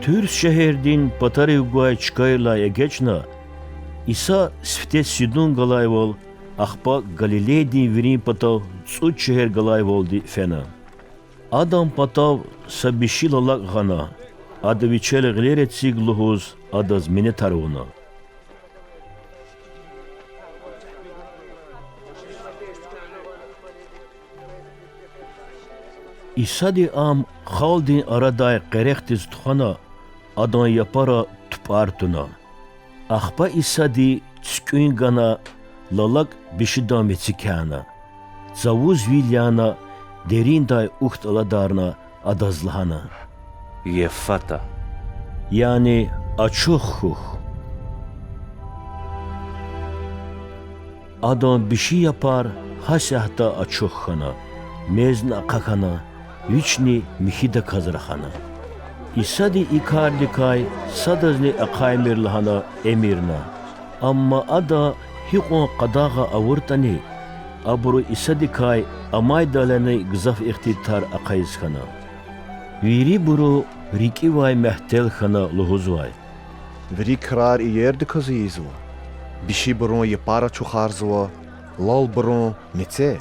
Türs şeherdin Patarivguay çıkayla geçna, İsa sftes sidun galayvol, ahpa Galileydin virin patav tsut şehir galayvol di fena. Adam patav sabişilalak gana, adı viçel gleretsig luhuz, adaz minetaruna. İsa di am khaldin araday qerektiz tukhana, adan yapara tupartuna. Ahpa İsa di tskün gana, lalak bişidam etsikana. Zavuz vilyana, derin day uht aladarna adazlahana. Yeffata. Yani açuh. Adam bir şey yapar, hasahta açuhana. Mezna kakana, viçni mihida kazrahana. İsa di ikarlikay, sadazli akaymirlahana emirna. Amma ada hikon qadaga avurtani, aburu İsa di kay amay dalani gızaf ihtitar akayizkana. Viri buru riki vay mehtel khana luhuz vay. Veri karar yer dikazı izwa. Bişi bron yapara çuharızwa. Lal bron mitser.